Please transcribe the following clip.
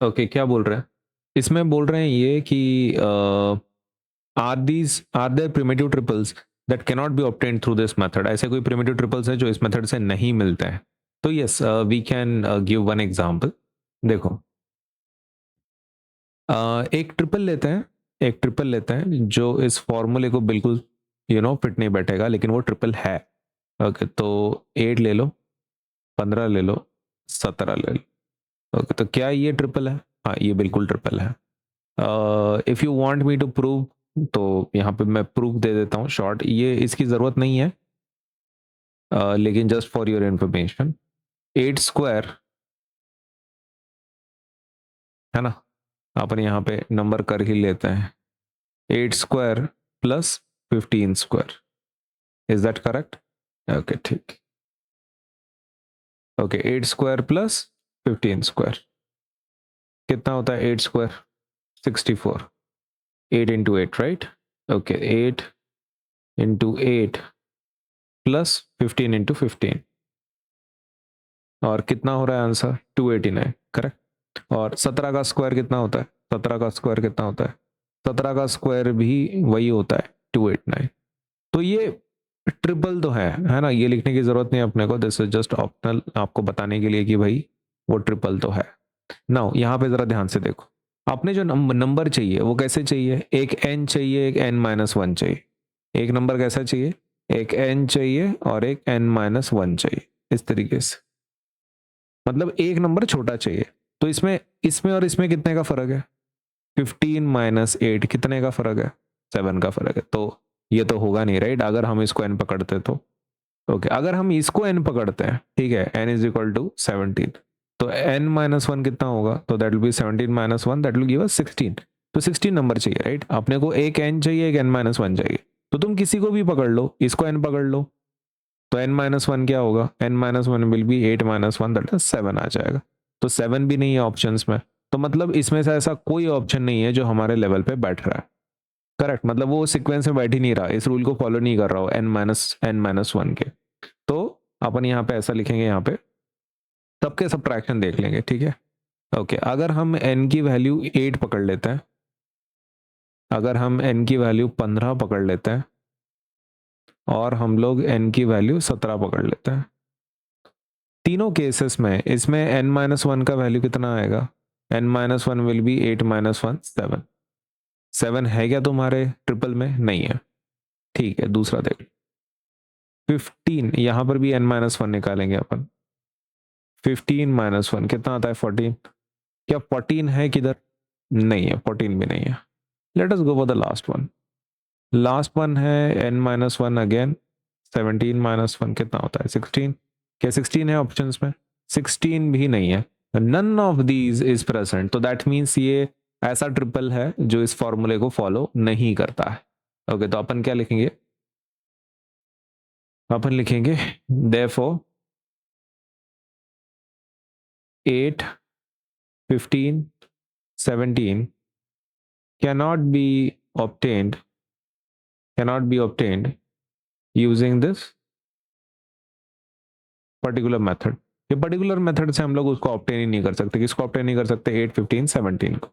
Okay, क्या बोल रहे हैं इसमें? बोल रहे हैं ये कि are there primitive triples that cannot be obtained through this method. ऐसे कोई प्रिमिटिव ट्रिपल्स है जो इस मेथड से नहीं मिलते हैं? तो yes, we can give one example. देखो, एक ट्रिपल लेते हैं, एक ट्रिपल लेते हैं जो इस फॉर्मूले को बिल्कुल फिट नहीं बैठेगा, लेकिन वो ट्रिपल है। ओके, तो 8 ले लो, 15 ले लो, 17 ले लो। ओके, तो क्या ये ट्रिपल है? हाँ, ये बिल्कुल ट्रिपल है। If you want me to prove, तो यहाँ पे मैं प्रूफ दे देता हूँ शॉर्ट। ये इसकी ज़रूरत नहीं है, लेकिन just for your information, 8 square है ना, अपन यहाँ पे नंबर कर ही लेते हैं। 8 square plus 15 square, is that correct? Okay, ठीक। ओके, 8 स्क्वायर प्लस 15 स्क्वायर कितना होता है? 8 square 64, 8 into 8, right? Okay, 8 into 8 plus 15 into 15, और कितना हो रहा है आंसर? 289, करेक्ट। और 17 का स्क्वायर कितना होता है? 17 का स्क्वायर कितना होता है? 17 का स्क्वायर भी वही होता है, 289। तो ये ट्रिपल तो है ना, ये लिखने की जरूरत नहीं अपने को, दिस इज जस्ट ऑप्शनल, आपको बताने के लिए कि भाई वो ट्रिपल तो है। नाउ यहाँ पे जरा ध्यान से देखो, आपने जो नंबर चाहिए वो कैसे चाहिए? एक n चाहिए, एक n-1 चाहिए। एक नंबर कैसा चाहिए? एक n चाहिए और एक n-1 चाहिए, इस तरीके से। मतलब एक नंबर छोटा चाहिए। तो इसमें इसमें और इसमें कितने का फर्क है? 15 - 8 कितने का फर्क है? 7 का फर्क है। तो ये तो होगा नहीं, राइट? अगर हम इसको n पकड़ते तो। ओके, अगर हम इसको n पकड़ते हैं, ठीक है, n इज इक्वल टू 17, तो n-1 कितना होगा? तो that will be 17 - 1, that will give us 16। तो 16 नंबर चाहिए, राइट? अपने को एक n चाहिए, एक n-1 चाहिए। तो तुम किसी को भी पकड़ लो, इसको n पकड़ लो, तो n-1 क्या होगा? n-1 will be 8 - 1, that is 7 आ जाएगा। तो 7 भी नहीं है ऑप्शंस में। तो मतलब इसमें से ऐसा कोई ऑप्शन नहीं है जो हमारे लेवल पे बैठ रहा है, करेक्ट? मतलब वो सीक्वेंस में बैठ ही नहीं रहा, इस रूल को फॉलो नहीं कर रहा हो n-1 के। तो अपन यहाँ पे ऐसा लिखेंगे, यहाँ पे सबके सब्ट्रैक्शन देख लेंगे, ठीक है? ओके, अगर हम n की वैल्यू 8 पकड़ लेते हैं, अगर हम n की वैल्यू 15 पकड़ लेते हैं, और हम लोग n की वैल्यू 17 पकड़ लेते हैं, तीनों केसेस में इसमें n-1 का वैल्यू कितना आएगा? n-1 will be 8 - 1, 7। 7 है क्या तुम्हारे ट्रिपल में? नहीं है। ठीक है, दूसरा देख, 15, यहां पर भी n-1 निकालेंगे अपन। 15 - 1 कितना आता है? 14। क्या 14 है किधर? नहीं है, 14 भी नहीं है। Let us go for the last one. Last one है n-1 अगेन। 17 - 1 कितना होता है? 16। क्या 16 है ऑप्शंस में? 16 भी नहीं है। None of these is present, तो दैट मीन्स ये ऐसा ट्रिपल है जो इस फॉर्मूले को फॉलो नहीं करता है। ओके, तो अपन क्या लिखेंगे? अपन लिखेंगे therefore 8, 15, 17 cannot be obtained, cannot be obtained using this particular method. ये पर्टिकुलर मेथड से हम लोग उसको ऑब्टेन ही नहीं कर सकते। किसको ऑब्टेन नहीं कर सकते? 8, 15, 17 को।